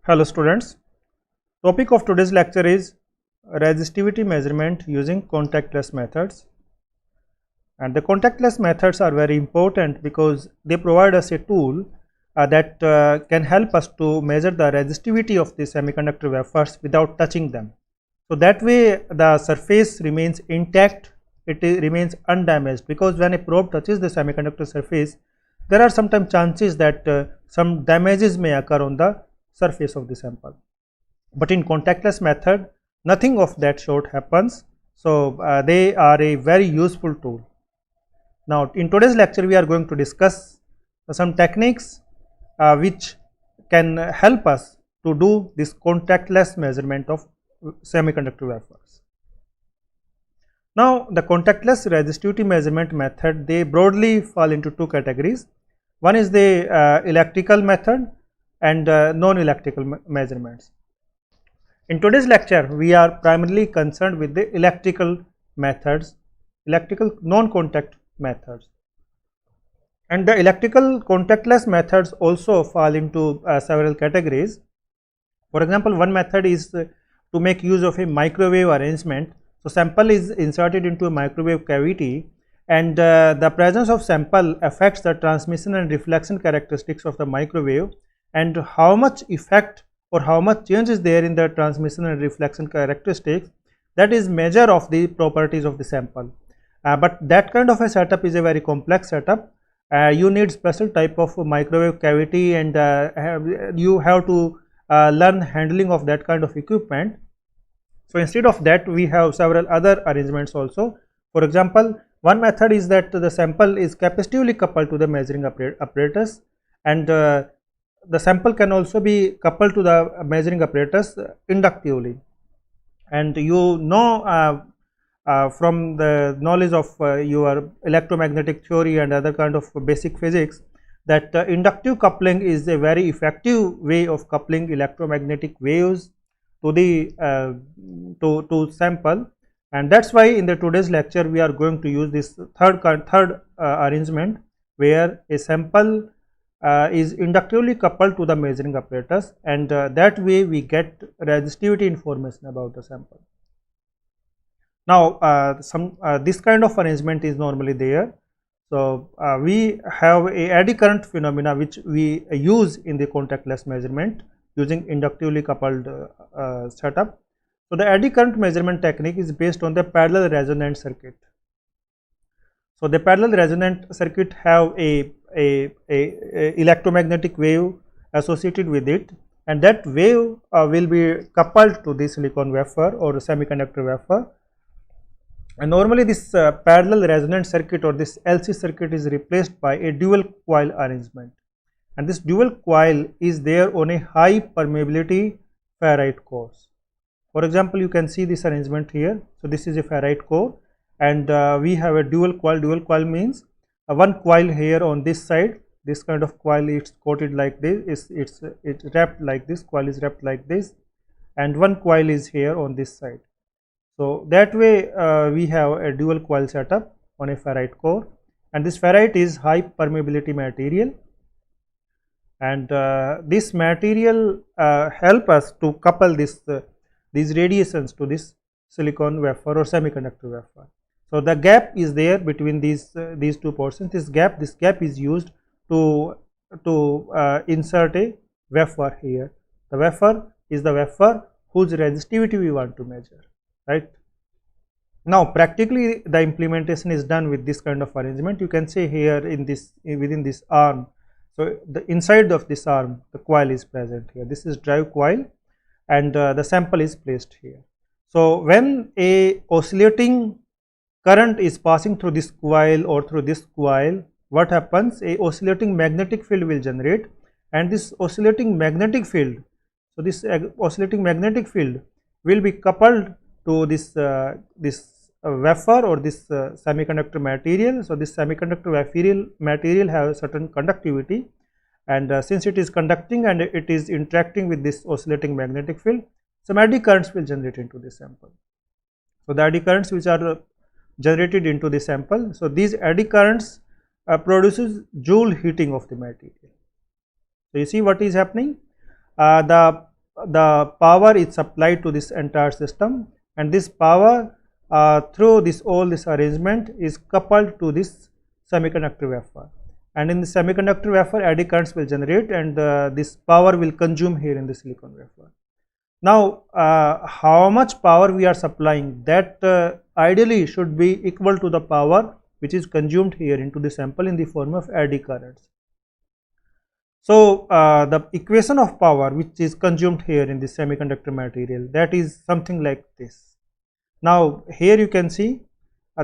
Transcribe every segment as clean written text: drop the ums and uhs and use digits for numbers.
Hello students, topic of today's lecture is resistivity measurement using contactless methods, and the contactless methods are very important because they provide us a tool that can help us to measure the resistivity of the semiconductor wafers without touching them. So that way the surface remains intact, remains undamaged, because when a probe touches the semiconductor surface there are sometimes chances that some damages may occur on the surface of the sample. But in contactless method nothing of that sort happens, so they are a very useful tool. Now in today's lecture we are going to discuss some techniques which can help us to do this contactless measurement of semiconductor wafers. Now the contactless resistivity measurement method, they broadly fall into two categories. One is the electrical method and non-electrical measurements. In today's lecture we are primarily concerned with the electrical methods, electrical non-contact methods, and the electrical contactless methods also fall into several categories. For example, one method is to make use of a microwave arrangement. So sample is inserted into a microwave cavity, and the presence of sample affects the transmission and reflection characteristics of the microwave, and how much effect or how much change is there in the transmission and reflection characteristics, that is measure of the properties of the sample. But that kind of a setup is a very complex setup. You need special type of microwave cavity, and you have to learn handling of that kind of equipment. So instead of that we have several other arrangements also. For example, one method is that the sample is capacitively coupled to the measuring apparatus, and the sample can also be coupled to the measuring apparatus inductively. And you know from the knowledge of your electromagnetic theory and other kind of basic physics that inductive coupling is a very effective way of coupling electromagnetic waves to the to sample, and that's why in the today's lecture we are going to use this third arrangement, where a sample is inductively coupled to the measuring apparatus, and that way we get resistivity information about the sample. Now this kind of arrangement is normally there. So we have a eddy current phenomena which we use in the contactless measurement using inductively coupled setup. So the eddy current measurement technique is based on the parallel resonant circuit. So the parallel resonant circuit have a electromagnetic wave associated with it, and that wave will be coupled to the silicon wafer or semiconductor wafer. And normally this parallel resonant circuit or this LC circuit is replaced by a dual coil arrangement, and this dual coil is there on a high permeability ferrite core. For example, you can see this arrangement here. So this is a ferrite core, and we have a dual coil. Dual coil means one coil here on this side, this kind of coil is coated like this, it's wrapped like this, coil is wrapped like this, and one coil is here on this side. So that way we have a dual coil setup on a ferrite core, and this ferrite is high permeability material, and this material help us to couple these radiations to this silicon wafer or semiconductor wafer. So the gap is there between these two portions. This gap is used to insert a wafer here. The wafer is the wafer whose resistivity we want to measure, right? Now practically the implementation is done with this kind of arrangement. You can see here in this within this arm. So the inside of this arm the coil is present here. This is drive coil, and the sample is placed here. So when a oscillating current is passing through this coil or through this coil, what happens? A oscillating magnetic field will generate, and this oscillating magnetic field, so this oscillating magnetic field will be coupled to this wafer or this semiconductor material. So this semiconductor material have certain conductivity, and since it is conducting and it is interacting with this oscillating magnetic field, some eddy currents will generate into this sample. So the eddy currents which are generated into the sample, so these eddy currents produces Joule heating of the material. So you see what is happening, the the power is supplied to this entire system, and this power through this all this arrangement is coupled to this semiconductor wafer, and in the semiconductor wafer eddy currents will generate, and this power will consume here in the silicon wafer. Now how much power we are supplying, that ideally should be equal to the power which is consumed here into the sample in the form of eddy currents. So the equation of power which is consumed here in this semiconductor material, that is something like this. Now here you can see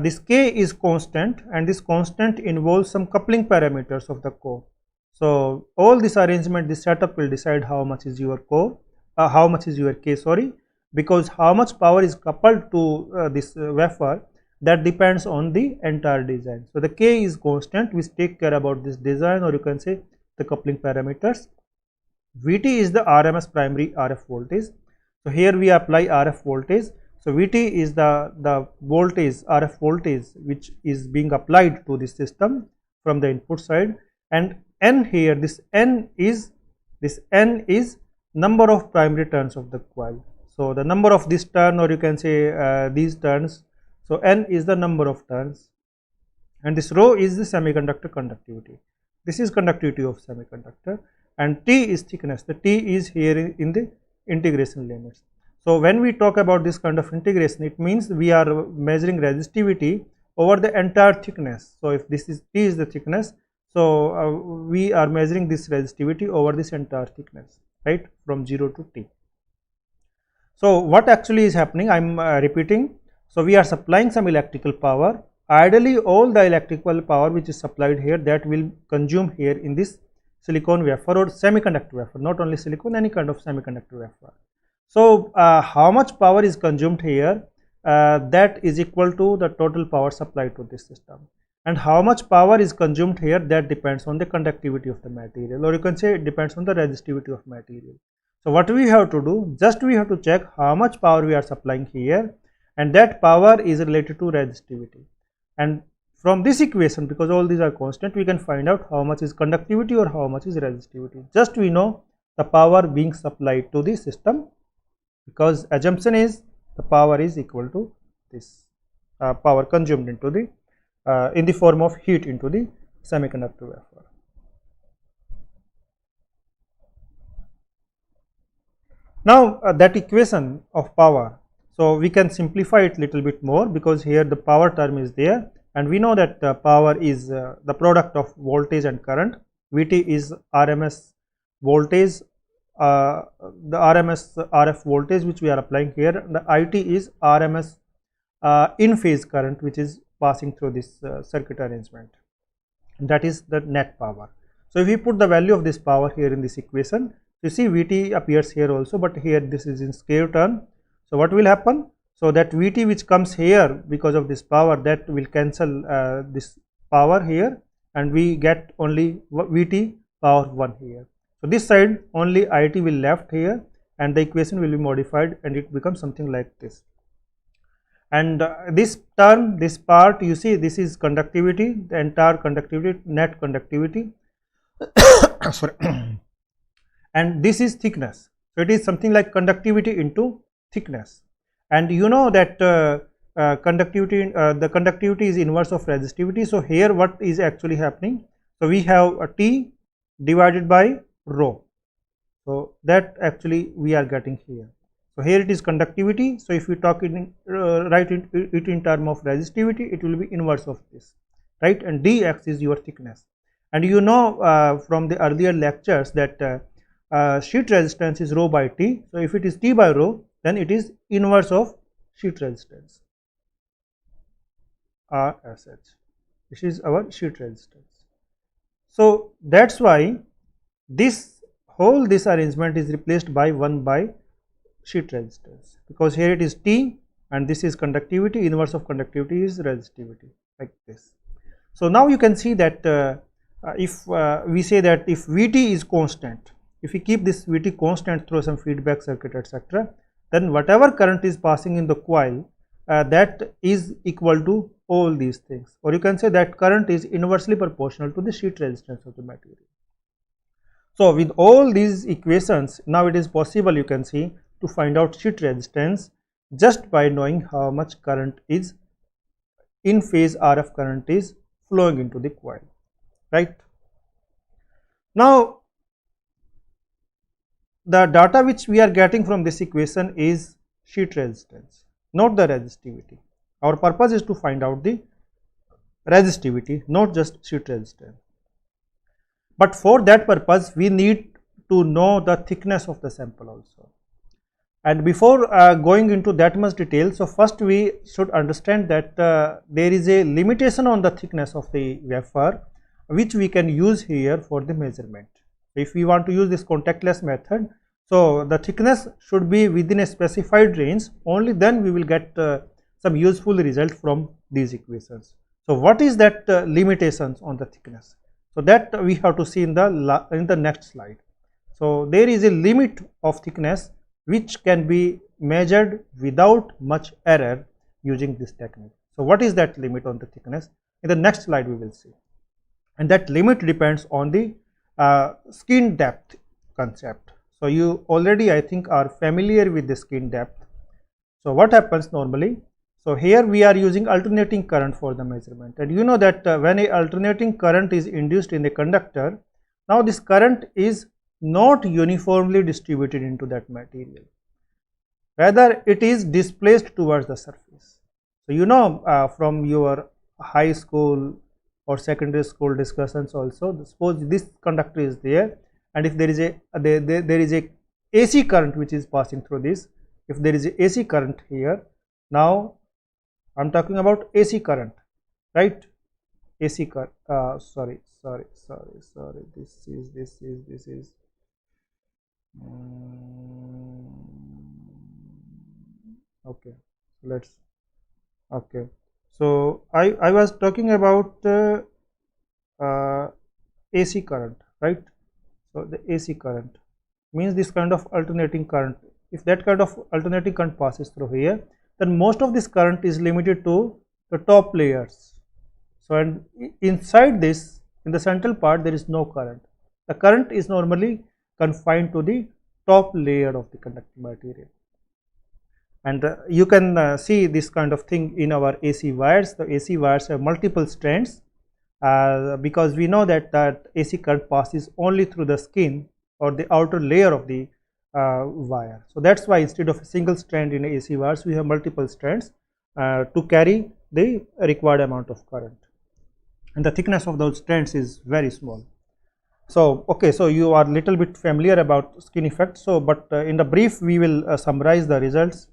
this K is constant, and this constant involves some coupling parameters of the core. So all this arrangement, this setup will decide how much is your core, how much is your K, sorry, because how much power is coupled to this wafer, that depends on the entire design. So the K is constant which take care about this design, or you can say the coupling parameters. Vt is the RMS primary RF voltage. So here we apply RF voltage. So Vt is the voltage, RF voltage, which is being applied to the system from the input side, and N here, this N is number of primary turns of the coil. So the number of this turn, or you can say these turns. So N is the number of turns, and this rho is the semiconductor conductivity. This is conductivity of semiconductor, and T is thickness. The T is here in the integration limits. So when we talk about this kind of integration, it means we are measuring resistivity over the entire thickness. So if this is T is the thickness, so we are measuring this resistivity over this entire thickness, right, from 0 to T. So what actually is happening, I am repeating. So we are supplying some electrical power. Ideally all the electrical power which is supplied here, that will consume here in this silicon wafer or semiconductor wafer, not only silicon, any kind of semiconductor wafer. So how much power is consumed here, that is equal to the total power supplied to this system, and how much power is consumed here, that depends on the conductivity of the material, or you can say it depends on the resistivity of material. So what we have to do, just we have to check how much power we are supplying here, and that power is related to resistivity. And from this equation, because all these are constant, we can find out how much is conductivity or how much is resistivity. Just we know the power being supplied to the system, because assumption is the power is equal to this power consumed into the in the form of heat into the semiconductor wafer. Now that equation of power, so we can simplify it little bit more, because here the power term is there, and we know that power is the product of voltage and current. Vt is RMS voltage, the RMS RF voltage which we are applying here. The It is RMS in phase current which is passing through this circuit arrangement, that is the net power. So if we put the value of this power here in this equation, you see Vt appears here also, but here this is in scale term. So what will happen? So that Vt which comes here because of this power, that will cancel this power here, and we get only Vt power 1 here. So this side only It will left here, and the equation will be modified, and it becomes something like this. And this term, this part, you see this is conductivity, the entire conductivity, net conductivity sorry and this is thickness. So it is something like conductivity into thickness, and you know that conductivity, the conductivity is inverse of resistivity. So here what is actually happening, so we have a T divided by rho, so that actually we are getting here. So here it is conductivity, so if we talk in write it in term of resistivity, it will be inverse of this, right, and dx is your thickness. And you know from the earlier lectures that sheet resistance is rho by T. So if it is T by rho, then it is inverse of sheet resistance, RSH. This is our sheet resistance. So that's why this whole this arrangement is replaced by 1 by sheet resistance, because here it is T and this is conductivity, inverse of conductivity is resistivity, like this. So now you can see that if we say that if Vt is constant, if we keep this Vt constant through some feedback circuit etc., then whatever current is passing in the coil, that is equal to all these things, or you can say that current is inversely proportional to the sheet resistance of the material. So with all these equations, now it is possible, you can see, to find out sheet resistance just by knowing how much current is in phase RF current is flowing into the coil, right? Now the data which we are getting from this equation is sheet resistance, not the resistivity. Our purpose is to find out the resistivity, not just sheet resistance. But for that purpose, we need to know the thickness of the sample also. And before going into that much detail, so first we should understand that there is a limitation on the thickness of the wafer, which we can use here for the measurement. If we want to use this contactless method, so the thickness should be within a specified range, only then we will get some useful result from these equations. So what is that limitations on the thickness? So that we have to see in the next slide. So there is a limit of thickness which can be measured without much error using this technique. So what is that limit on the thickness? In the next slide we will see. And that limit depends on the skin depth concept. So you already, I think, are familiar with the skin depth. So what happens normally? So here we are using alternating current for the measurement, and you know that when a alternating current is induced in a conductor, now this current is not uniformly distributed into that material, rather it is displaced towards the surface. So you know from your high school or secondary school discussions also, suppose this conductor is there, and if there is a AC current which is passing through this, if there is a AC current here, now I am talking about AC current, right? AC current, sorry, this is okay, okay, so I was talking about AC current, right? So the AC current means this kind of alternating current. If that kind of alternating current passes through here, then most of this current is limited to the top layers. So and inside this, in the central part, there is no current. The current is normally confined to the top layer of the conducting material. And you can see this kind of thing in our AC wires. The AC wires have multiple strands because we know that AC current passes only through the skin or the outer layer of the wire. So that's why instead of a single strand in AC wires, we have multiple strands to carry the required amount of current, and the thickness of those strands is very small. So okay, so you are little bit familiar about skin effect. So but in the brief we will summarize the results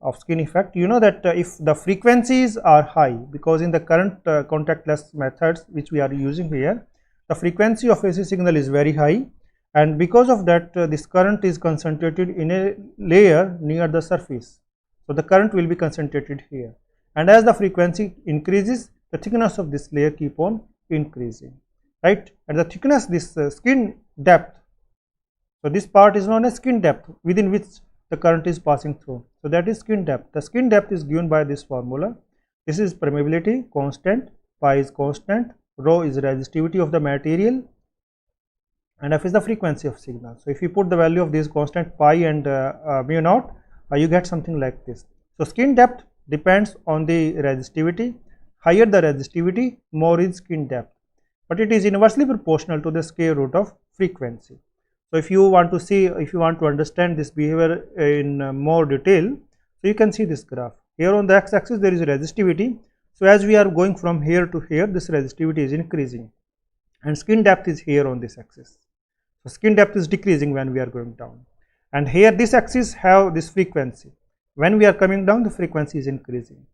of skin effect. You know that if the frequencies are high, because in the current contactless methods which we are using here, the frequency of AC signal is very high, and because of that this current is concentrated in a layer near the surface. So the current will be concentrated here, and as the frequency increases, the thickness of this layer keep on increasing, right? And the thickness, this skin depth, so this part is known as skin depth within which the current is passing through. So that is skin depth. The skin depth is given by this formula. This is permeability constant, pi is constant, rho is resistivity of the material, and f is the frequency of signal. So if you put the value of this constant pi and mu naught, you get something like this. So skin depth depends on the resistivity. Higher the resistivity, more is skin depth, but it is inversely proportional to the square root of frequency. So if you want to see, if you want to understand this behavior in more detail, so you can see this graph. Here on the x-axis there is resistivity. So as we are going from here to here, this resistivity is increasing, and skin depth is here on this axis. So skin depth is decreasing when we are going down, and here this axis have this frequency. When we are coming down, the frequency is increasing,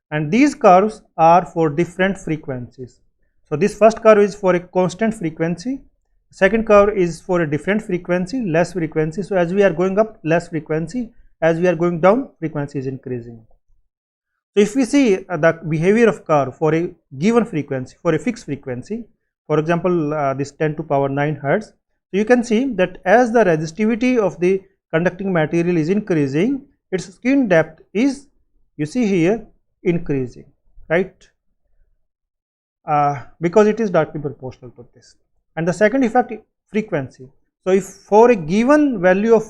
and these curves are for different frequencies. So this first curve is for a constant frequency, second curve is for a different frequency, less frequency. So as we are going up, less frequency, as we are going down, frequency is increasing. So if we see the behavior of curve for a given frequency, for a fixed frequency, for example this 10 to power 9 hertz, so you can see that as the resistivity of the conducting material is increasing, its skin depth is, you see here, increasing, right? Because it is directly proportional to this. And the second effect, frequency. So, if for a given value of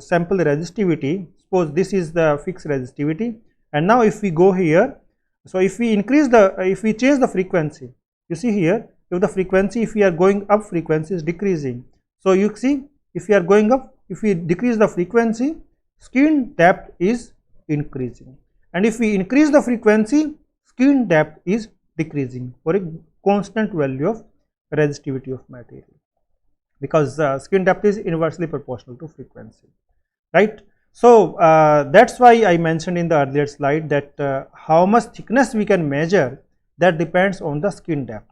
sample resistivity, suppose this is the fixed resistivity, and now if we go here, so if we increase the, if we change the frequency, you see here, if the frequency, if we are going up, frequency is decreasing. So, you see, if we are going up, if we decrease the frequency, skin depth is increasing, and if we increase the frequency, skin depth is decreasing for a constant value of resistivity of material, because skin depth is inversely proportional to frequency, right. So, that is why I mentioned in the earlier slide that how much thickness we can measure, that depends on the skin depth.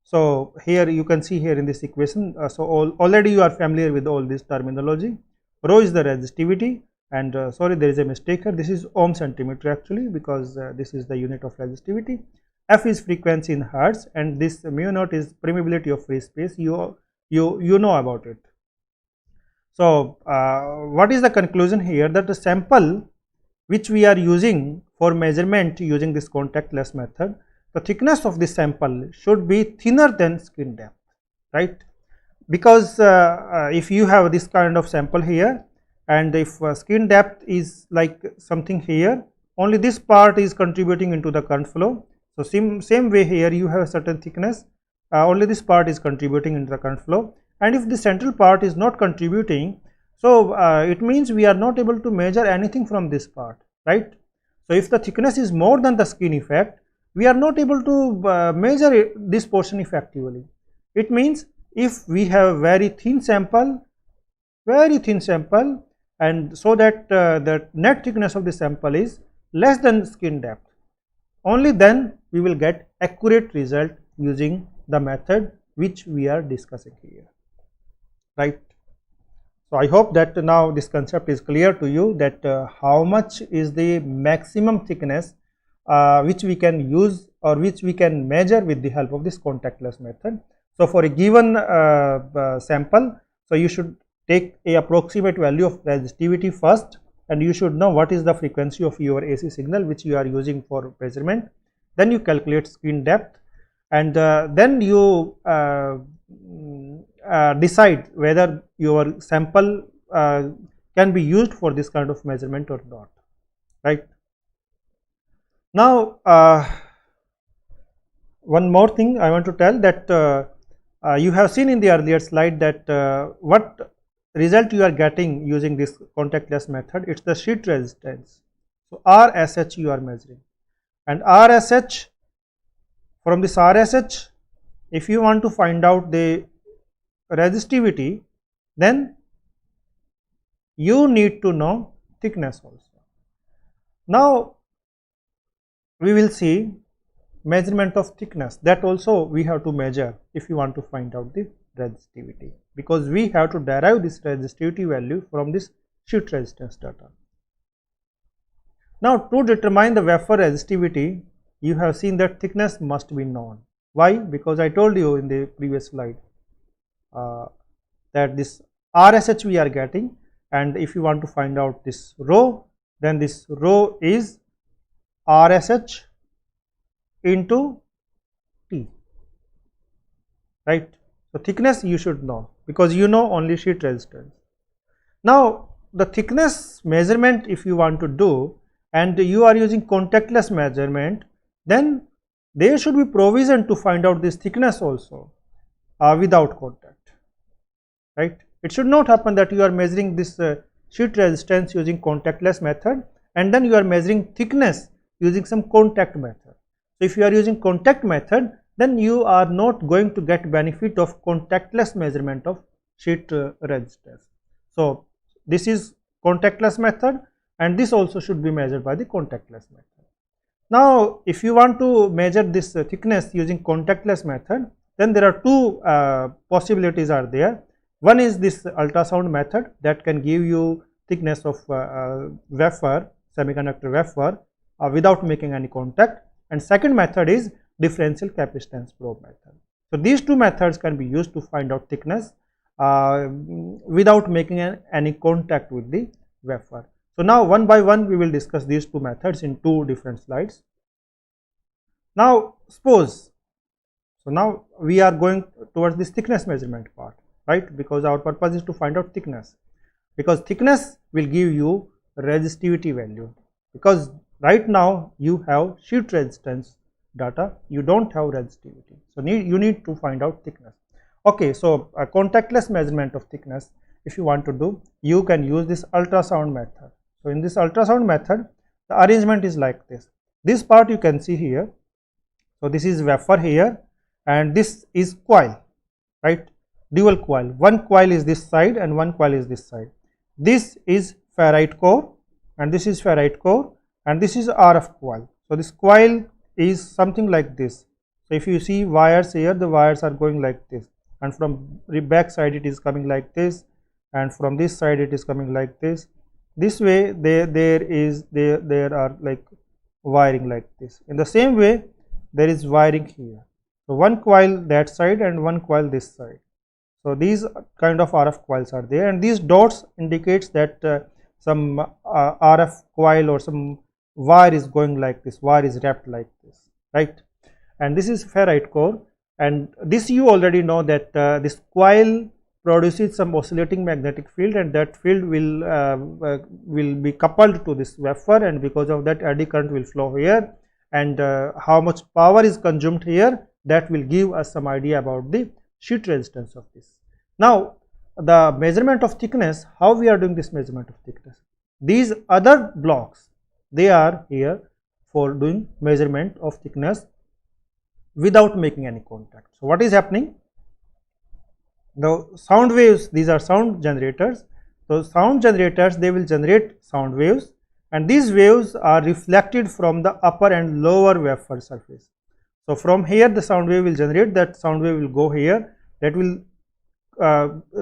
So, here you can see here in this equation, so already you are familiar with all this terminology. Rho is the resistivity, and sorry, there is a mistake here, this is ohm centimeter actually, because this is the unit of resistivity. F is frequency in hertz, and this mu naught is permeability of free space, you know about it. So, what is the conclusion here, that the sample which we are using for measurement using this contactless method, the thickness of this sample should be thinner than skin depth, right, because if you have this kind of sample here, and if skin depth is like something here, only this part is contributing into the current flow. So, same way here you have a certain thickness, only this part is contributing into the current flow, and if the central part is not contributing, so it means we are not able to measure anything from this part, right. So, if the thickness is more than the skin effect, we are not able to measure this portion effectively. It means if we have very thin sample, and so that the net thickness of the sample is less than skin depth, only then we will get accurate result using the method which we are discussing here, right. So, I hope that now this concept is clear to you, that how much is the maximum thickness which we can use or which we can measure with the help of this contactless method. So, for a given sample, so you should take a approximate value of resistivity first, and you should know what is the frequency of your AC signal which you are using for measurement. Then you calculate skin depth, and then you decide whether your sample can be used for this kind of measurement or not, right. Now, one more thing I want to tell, that you have seen in the earlier slide that what result you are getting using this contactless method, it is the sheet resistance. So, RSH you are measuring, and RSH, from this RSH, if you want to find out the resistivity, then you need to know thickness also. Now, we will see measurement of thickness, that also we have to measure if you want to find out the resistivity, because we have to derive this resistivity value from this sheet resistance data. Now, to determine the wafer resistivity, you have seen that thickness must be known. Why? Because I told you in the previous slide that this RSH we are getting, and if you want to find out this rho, then this rho is RSH into T, right. So, thickness you should know, because you know only sheet resistance. Now, the thickness measurement if you want to do, and you are using contactless measurement, then there should be provision to find out this thickness also without contact, right. It should not happen that you are measuring this sheet resistance using contactless method, and then you are measuring thickness using some contact method. So, if you are using contact method, then you are not going to get benefit of contactless measurement of sheet resistance. So, this is contactless method, and this also should be measured by the contactless method. Now, if you want to measure this thickness using contactless method, then there are two possibilities are there. One is this ultrasound method that can give you thickness of wafer, semiconductor wafer without making any contact, and second method is differential capacitance probe method. So, these two methods can be used to find out thickness without making any contact with the wafer. So, now one by one we will discuss these two methods in two different slides. Now, suppose, so now we are going towards this thickness measurement part. right? Because our purpose is to find out thickness, because thickness will give you resistivity value, because right now you have sheet resistance data, you don't have resistivity, so you need to find out thickness. Okay, so a contactless measurement of thickness, if you want to do, you can use this ultrasound method. So in this ultrasound method, the arrangement is like this. This part you can see here. So this is wafer here, and this is coil, right? Dual coil. One coil is this side and one coil is this side. This is ferrite core and this is ferrite core, and this is RF coil. So this coil is something like this. So if you see wires here, the wires are going like this, and from the back side it is coming like this, and from this side it is coming like this. This way there are like wiring like this. In the same way there is wiring here. So one coil that side and one coil this side. So these kind of RF coils are there, and these dots indicates that some RF coil or some wire is going like this, wire is wrapped like this, right? And this is ferrite core, and this you already know that this coil produces some oscillating magnetic field, and that field will be coupled to this wafer, and because of that eddy current will flow here, and how much power is consumed here, that will give us some idea about the sheet resistance of this. Now the measurement of thickness, how we are doing this measurement of thickness? These other blocks, they are here for doing measurement of thickness without making any contact. So what is happening? The sound waves, these are sound generators. So sound generators, they will generate sound waves, and these waves are reflected from the upper and lower wafer surface. So from here the sound wave will generate, that sound wave will go here, that will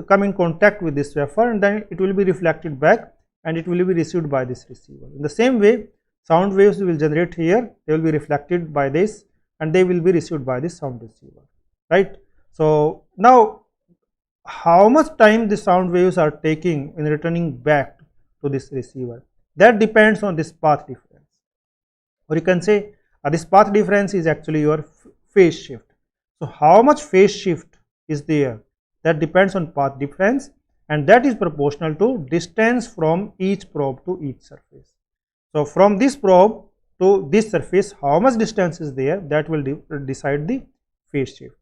come in contact with this wafer, and then it will be reflected back and it will be received by this receiver. In the same way, sound waves will generate here, they will be reflected by this and they will be received by this sound receiver, right? So now how much time the sound waves are taking in returning back to this receiver, that depends on this path difference, or you can say this path difference is actually your phase shift. So how much phase shift is there, that depends on path difference, and that is proportional to distance from each probe to each surface. So from this probe to this surface, how much distance is there, that will decide the phase shift.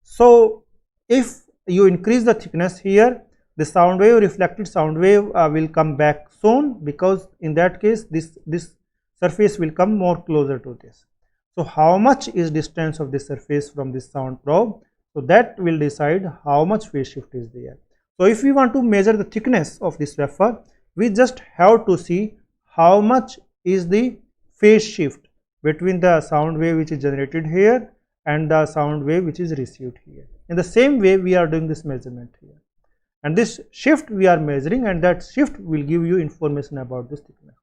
So if you increase the thickness here, the sound wave, reflected sound wave will come back soon, because in that case this surface will come more closer to this. So how much is distance of this surface from this sound probe, so that will decide how much phase shift is there. So if we want to measure the thickness of this wafer, we just have to see how much is the phase shift between the sound wave which is generated here and the sound wave which is received here. In the same way we are doing this measurement here, and this shift we are measuring, and that shift will give you information about this thickness.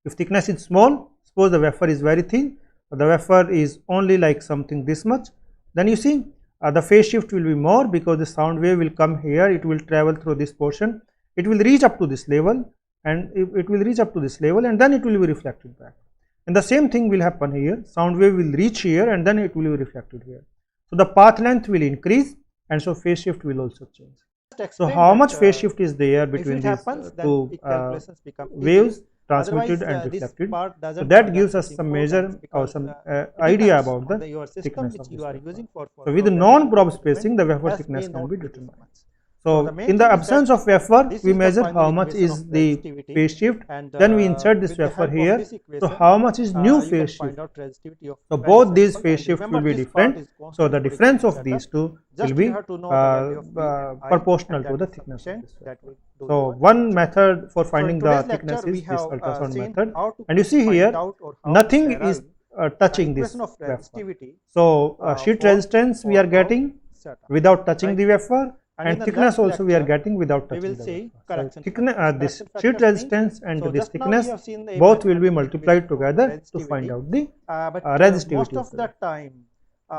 If thickness is small, suppose the wafer is very thin, the wafer is only like something this much, then you see the phase shift will be more, because the sound wave will come here, it will travel through this portion, it will reach up to this level, and it will reach up to this level, and then it will be reflected back. And the same thing will happen here, sound wave will reach here and then it will be reflected here. So the path length will increase, and so phase shift will also change. So how much phase shift is there between these two waves, transmitted and reflected? So that gives us some measure or some idea about the thickness of this wafer. So with the non-probe spacing, the wafer thickness can be determined. So in the absence of wafer, we measure how much is the phase shift, then we insert this wafer here. So how much is new phase shift? So both these phase shifts will be different. So the difference of these two will be proportional to the thickness of this wafer. So one method for finding the thickness is this ultrasound method, and you see here nothing is touching this wafer. So sheet resistance we are getting without touching the wafer, and thickness also we are getting without touching the wafer. So thickness, this sheet resistance and this thickness, both will be multiplied together to find out the resistivity of the wafer.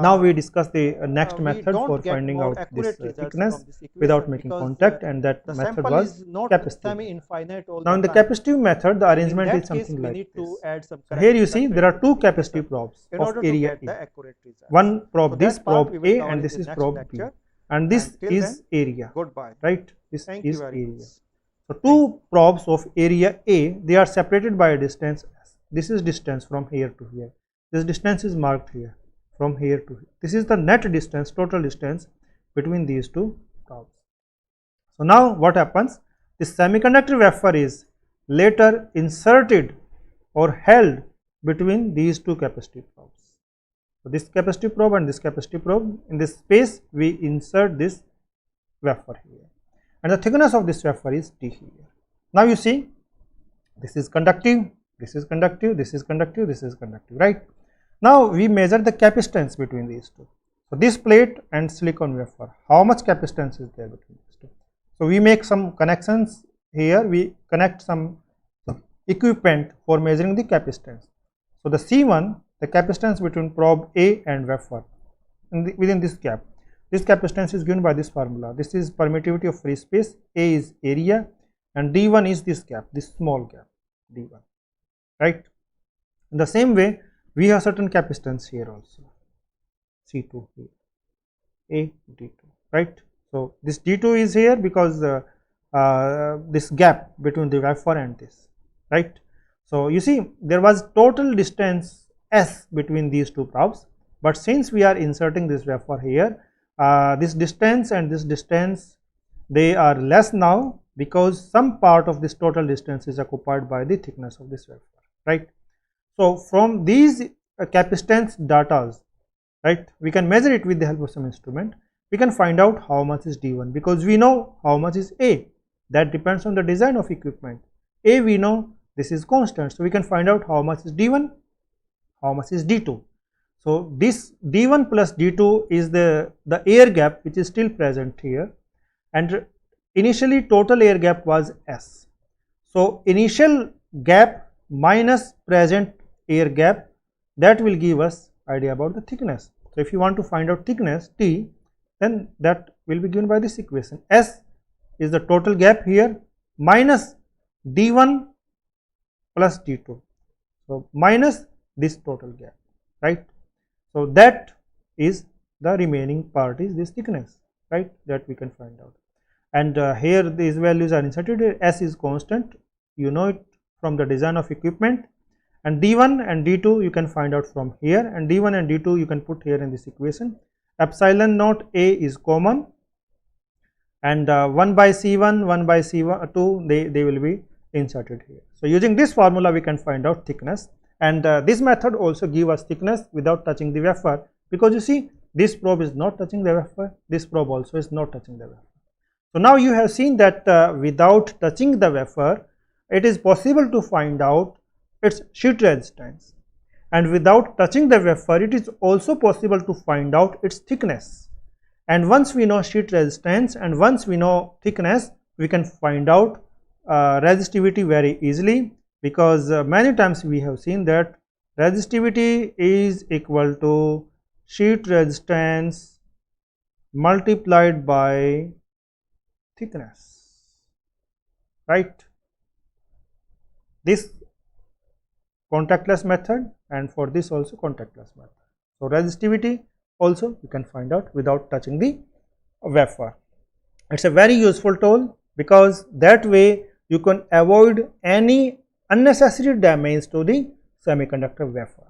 Now we discuss the next method for finding out this thickness without making contact, and that method was capacitive. Now in the capacitive method, the arrangement is something like this. So here you see there are two capacitive probes of area A. One probe, this probe A, and this is probe B. and this is area. Goodbye. Right? This Thank is you very area. much. So two probes of area A, they are separated by a distance S. This is distance from here to here. This distance is marked here, from here to here. This is the net distance, total distance between these two probes. So now what happens? This semiconductor wafer is later inserted or held between these two capacitive probes. So this capacitive probe and this capacitive probe, in this space we insert this wafer here, and the thickness of this wafer is D here. Now you see, this is conductive, this is conductive, this is conductive, this is conductive, right? Now we measure the capacitance between these two. So this plate and silicon wafer, how much capacitance is there between these two? So we make some connections here, we connect some equipment for measuring the capacitance. So the C1, the capacitance between probe A and wafer, within this gap, this capacitance is given by this formula. This is permittivity of free space, A is area, and D1 is this gap, this small gap, D1, right? In the same way, we have certain capacitance here also, C2 here, A, D2, right? So this D2 is here because this gap between the wafer and this, right? So you see, there was total distance S between these two probes, but since we are inserting this wafer here, this distance and this distance, they are less now because some part of this total distance is occupied by the thickness of this wafer, right? So from these capacitance data, right, we can measure it with the help of some instrument. We can find out how much is D1 because we know how much is A. That depends on the design of equipment. A we know, this is constant, so we can find out how much is D1, how much is D2. So this D1 plus D2 is the air gap which is still present here, and initially total air gap was S. So initial gap minus present air gap, that will give us idea about the thickness. So if you want to find out thickness T, then that will be given by this equation. S is the total gap here minus D1 plus D2, so minus this total gap, right? So that is the remaining part is this thickness, right, that we can find out. And here these values are inserted. S is constant, you know it from the design of equipment, and D1 and D2 you can find out from here, and D1 and D2 you can put here in this equation. Epsilon naught A is common, and 1 by C1, 1 by C2, they will be inserted here. So using this formula we can find out thickness, and this method also give us thickness without touching the wafer, because you see this probe is not touching the wafer, this probe also is not touching the wafer. So now you have seen that without touching the wafer it is possible to find out its sheet resistance, and without touching the wafer it is also possible to find out its thickness. And once we know sheet resistance and once we know thickness, we can find out resistivity very easily, because many times we have seen that resistivity is equal to sheet resistance multiplied by thickness, right? This contactless method, and for this also contactless method. So resistivity also you can find out without touching the wafer. It's a very useful tool, because that way you can avoid any unnecessary damage to the semiconductor wafer.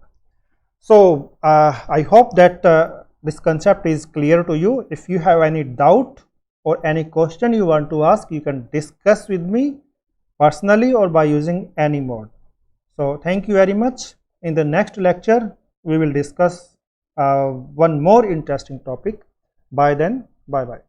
So I hope that this concept is clear to you. If you have any doubt or any question you want to ask, you can discuss with me personally or by using any mode. So thank you very much. In the next lecture we will discuss one more interesting topic. By then, bye bye.